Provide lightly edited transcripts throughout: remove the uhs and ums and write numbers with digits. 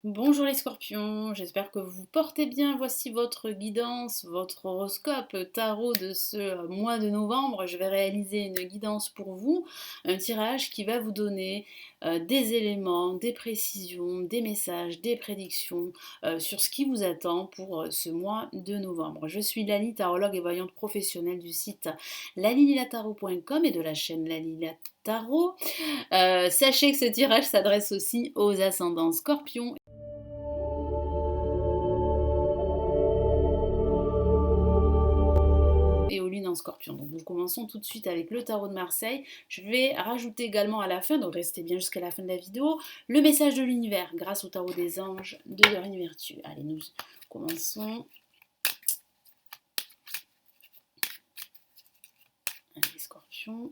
Bonjour les scorpions, j'espère que vous vous portez bien. Voici votre guidance, votre horoscope tarot de ce mois de novembre. Je vais réaliser une guidance pour vous, un tirage qui va vous donner des éléments, des précisions, des messages, des prédictions sur ce qui vous attend pour ce mois de novembre. Je suis Lali, tarologue et voyante professionnelle du site lalililatarot.com et de la chaîne Lalila Tarot. Sachez que ce tirage s'adresse aussi aux ascendants scorpions et aux lunes en scorpion. Donc nous commençons tout de suite avec le tarot de Marseille. Je vais rajouter également à la fin, donc restez bien jusqu'à la fin de la vidéo, le message de l'univers grâce au tarot des anges de Dorine Virtue. Allez, nous commençons. Allez, scorpion.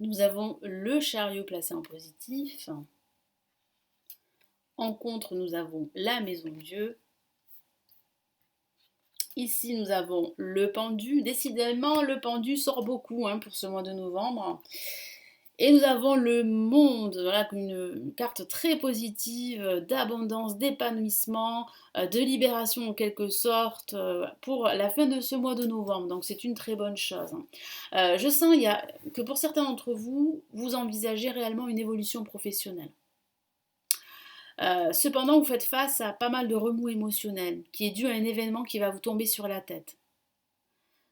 Nous avons le chariot placé en positif. En contre, nous avons la maison de Dieu. Ici, nous avons le pendu. Décidément, le pendu sort beaucoup pour ce mois de novembre. Et nous avons le monde, voilà, une carte très positive d'abondance, d'épanouissement, de libération en quelque sorte pour la fin de ce mois de novembre. Donc c'est une très bonne chose. Je sens que pour certains d'entre vous, vous envisagez réellement une évolution professionnelle. Cependant, vous faites face à pas mal de remous émotionnels qui est dû à un événement qui va vous tomber sur la tête.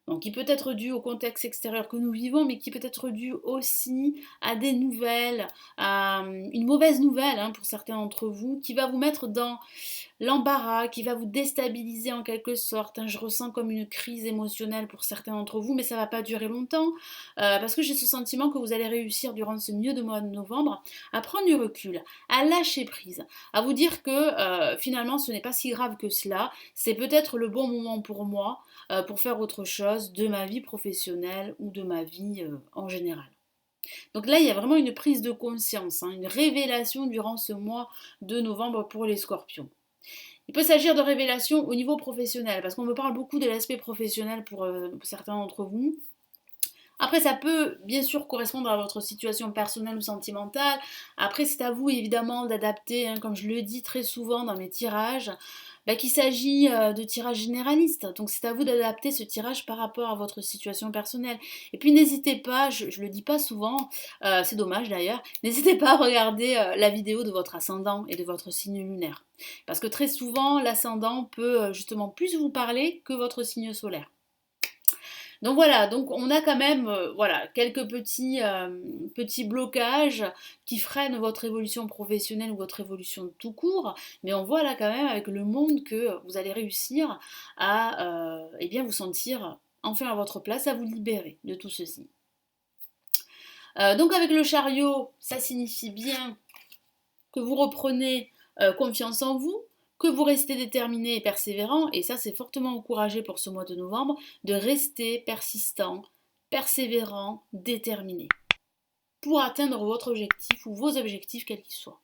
Donc, qui peut être dû au contexte extérieur que nous vivons, mais qui peut être dû aussi à des nouvelles, à une mauvaise nouvelle pour certains d'entre vous, qui va vous mettre dans l'embarras, qui va vous déstabiliser en quelque sorte. Je ressens comme une crise émotionnelle pour certains d'entre vous, mais ça ne va pas durer longtemps, parce que j'ai ce sentiment que vous allez réussir durant ce milieu de mois de novembre à prendre du recul, à lâcher prise, à vous dire que finalement ce n'est pas si grave que cela, c'est peut-être le bon moment pour moi pour faire autre chose de ma vie professionnelle ou de ma vie en général. Donc là, il y a vraiment une prise de conscience, une révélation durant ce mois de novembre pour les scorpions. Il peut s'agir de révélations au niveau professionnel, parce qu'on me parle beaucoup de l'aspect professionnel pour certains d'entre vous. Après, ça peut bien sûr correspondre à votre situation personnelle ou sentimentale. Après, c'est à vous évidemment d'adapter, comme je le dis très souvent dans mes tirages, qu'il s'agit de tirages généralistes. Donc c'est à vous d'adapter ce tirage par rapport à votre situation personnelle. Et puis n'hésitez pas, je ne le dis pas souvent, c'est dommage d'ailleurs, n'hésitez pas à regarder la vidéo de votre ascendant et de votre signe lunaire. Parce que très souvent, l'ascendant peut justement plus vous parler que votre signe solaire. Donc voilà, donc on a quand même voilà, quelques petits blocages qui freinent votre évolution professionnelle ou votre évolution tout court, mais on voit là quand même avec le monde que vous allez réussir à eh bien vous sentir enfin à votre place, à vous libérer de tout ceci. Donc avec le chariot, ça signifie bien que vous reprenez confiance en vous, que vous restez déterminé et persévérant, et ça c'est fortement encouragé pour ce mois de novembre, de rester persistant, persévérant, déterminé, pour atteindre votre objectif ou vos objectifs quels qu'ils soient.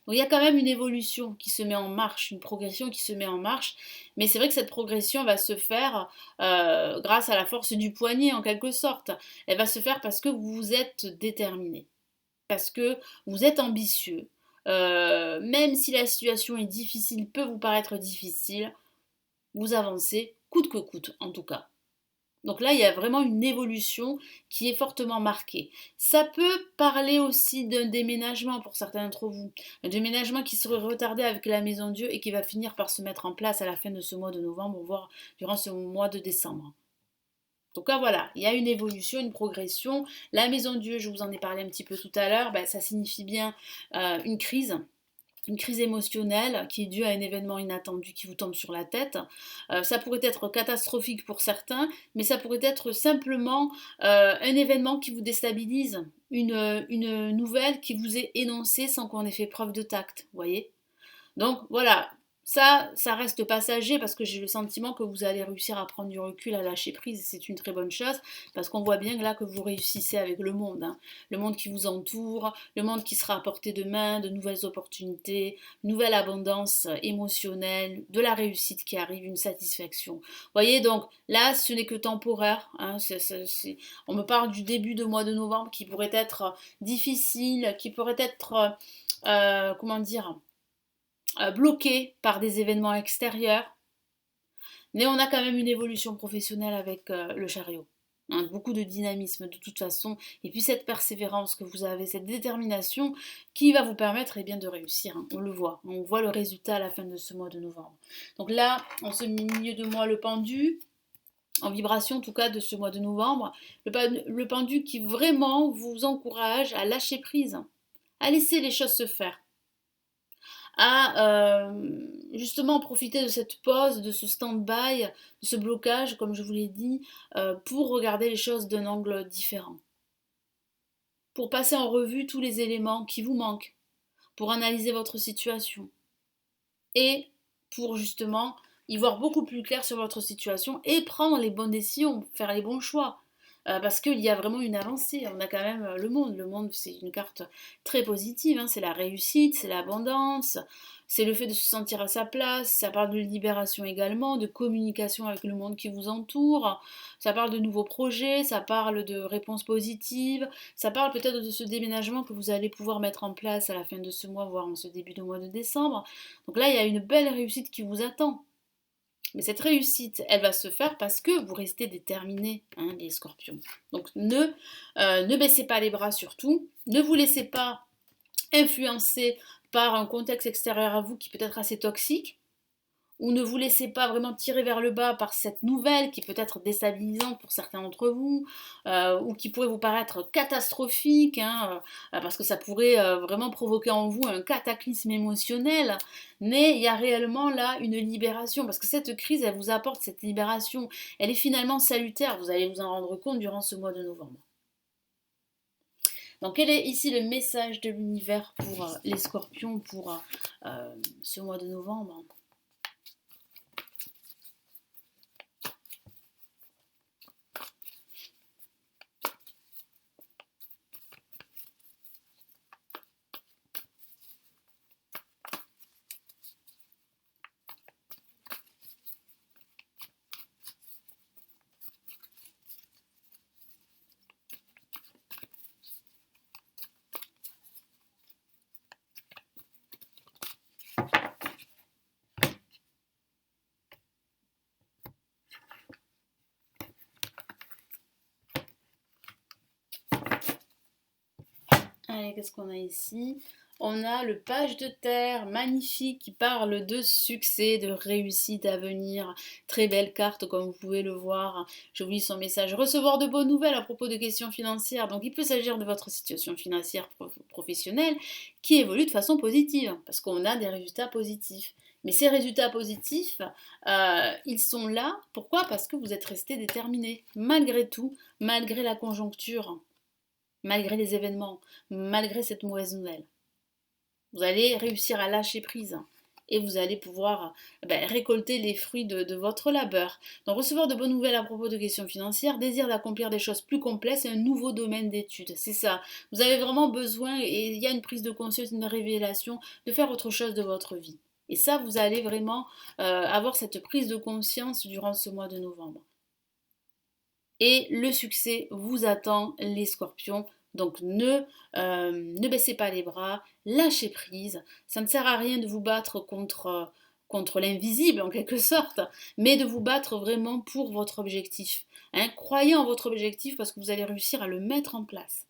Donc il y a quand même une évolution qui se met en marche, une progression qui se met en marche, mais c'est vrai que cette progression va se faire grâce à la force du poignet en quelque sorte. Elle va se faire parce que vous êtes déterminé, parce que vous êtes ambitieux. Même si la situation est difficile, peut vous paraître difficile, vous avancez coûte que coûte en tout cas. Donc là, il y a vraiment une évolution qui est fortement marquée. Ça peut parler aussi d'un déménagement pour certains d'entre vous. Un déménagement qui serait retardé avec la Maison Dieu et qui va finir par se mettre en place à la fin de ce mois de novembre, voire durant ce mois de décembre. Donc là, voilà, il y a une évolution, une progression. La Maison Dieu, je vous en ai parlé un petit peu tout à l'heure, ça signifie bien une crise une crise émotionnelle qui est due à un événement inattendu qui vous tombe sur la tête. Ça pourrait être catastrophique pour certains, mais ça pourrait être simplement un événement qui vous déstabilise, une nouvelle qui vous est énoncée sans qu'on ait fait preuve de tact, vous voyez. Donc voilà, ça reste passager parce que j'ai le sentiment que vous allez réussir à prendre du recul, à lâcher prise, c'est une très bonne chose parce qu'on voit bien là que vous réussissez avec le monde, hein. Le monde qui vous entoure, le monde qui sera à portée de main, de nouvelles opportunités, nouvelle abondance émotionnelle, de la réussite qui arrive, une satisfaction. Vous voyez, donc là, ce n'est que temporaire, hein, on me parle du début de mois de novembre qui pourrait être difficile, qui pourrait être, comment dire, bloqué par des événements extérieurs, mais on a quand même une évolution professionnelle avec le chariot. Hein, beaucoup de dynamisme de toute façon, et puis cette persévérance que vous avez, cette détermination qui va vous permettre bien, de réussir. Hein, on voit le résultat à la fin de ce mois de novembre. Donc là, en ce milieu de mois, le pendu, en vibration en tout cas de ce mois de novembre, le pendu qui vraiment vous encourage à lâcher prise, à laisser les choses se faire, à justement profiter de cette pause, de ce stand-by, de ce blocage, comme je vous l'ai dit, pour regarder les choses d'un angle différent, pour passer en revue tous les éléments qui vous manquent, pour analyser votre situation et pour justement y voir beaucoup plus clair sur votre situation et prendre les bonnes décisions, faire les bons choix. Parce qu'il y a vraiment une avancée, on a quand même le monde. Le monde, c'est une carte très positive, hein. C'est la réussite, c'est l'abondance, c'est le fait de se sentir à sa place, ça parle de libération également, de communication avec le monde qui vous entoure, ça parle de nouveaux projets, ça parle de réponses positives, ça parle peut-être de ce déménagement que vous allez pouvoir mettre en place à la fin de ce mois, voire en ce début de mois de décembre. Donc là, il y a une belle réussite qui vous attend. Mais cette réussite, elle va se faire parce que vous restez déterminés, hein, les scorpions. Donc ne baissez pas les bras surtout, ne vous laissez pas influencer par un contexte extérieur à vous qui peut être assez toxique, ou ne vous laissez pas vraiment tirer vers le bas par cette nouvelle qui peut être déstabilisante pour certains d'entre vous, ou qui pourrait vous paraître catastrophique, hein, parce que ça pourrait vraiment provoquer en vous un cataclysme émotionnel, mais il y a réellement là une libération, parce que cette crise, elle vous apporte cette libération, elle est finalement salutaire, vous allez vous en rendre compte durant ce mois de novembre. Donc quel est ici le message de l'univers pour les scorpions pour ce mois de novembre ? Allez, qu'est-ce qu'on a ici? On a le page de terre, magnifique, qui parle de succès, de réussite à venir. Très belle carte, comme vous pouvez le voir. Je vous lis son message. Recevoir de bonnes nouvelles à propos de questions financières. Donc, il peut s'agir de votre situation financière professionnelle qui évolue de façon positive, parce qu'on a des résultats positifs. Mais ces résultats positifs, ils sont là. Pourquoi? Parce que vous êtes resté déterminé, malgré tout, malgré la conjoncture, malgré les événements, malgré cette mauvaise nouvelle. Vous allez réussir à lâcher prise et vous allez pouvoir récolter les fruits de votre labeur. Donc recevoir de bonnes nouvelles à propos de questions financières, désir d'accomplir des choses plus complexes et un nouveau domaine d'études. C'est ça. Vous avez vraiment besoin, et il y a une prise de conscience, une révélation, de faire autre chose de votre vie. Et ça, vous allez vraiment avoir cette prise de conscience durant ce mois de novembre. Et le succès vous attend, les scorpions. Donc ne baissez pas les bras, lâchez prise. Ça ne sert à rien de vous battre contre l'invisible en quelque sorte, mais de vous battre vraiment pour votre objectif. Hein, croyez en votre objectif parce que vous allez réussir à le mettre en place.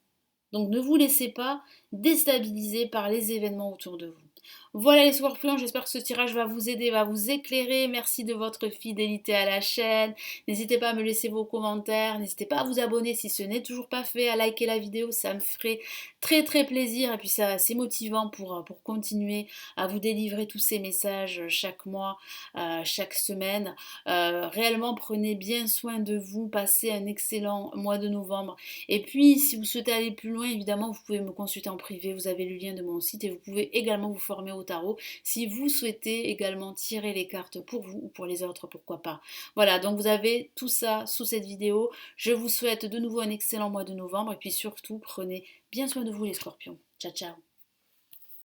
Donc ne vous laissez pas déstabiliser par les événements autour de vous. Voilà les scorpions, j'espère que ce tirage va vous aider, va vous éclairer. Merci de votre fidélité à la chaîne. N'hésitez pas à me laisser vos commentaires. N'hésitez pas à vous abonner si ce n'est toujours pas fait, à liker la vidéo. Ça me ferait très très plaisir. Et puis ça, c'est motivant pour continuer à vous délivrer tous ces messages chaque mois, chaque semaine. Réellement, prenez bien soin de vous. Passez un excellent mois de novembre. Et puis, si vous souhaitez aller plus loin, évidemment, vous pouvez me consulter en privé. Vous avez le lien de mon site et vous pouvez également vous former au tarot si vous souhaitez également tirer les cartes pour vous ou pour les autres, pourquoi pas. Voilà, donc vous avez tout ça sous cette vidéo. Je vous souhaite de nouveau un excellent mois de novembre et puis surtout, prenez bien soin de vous les scorpions. Ciao, ciao.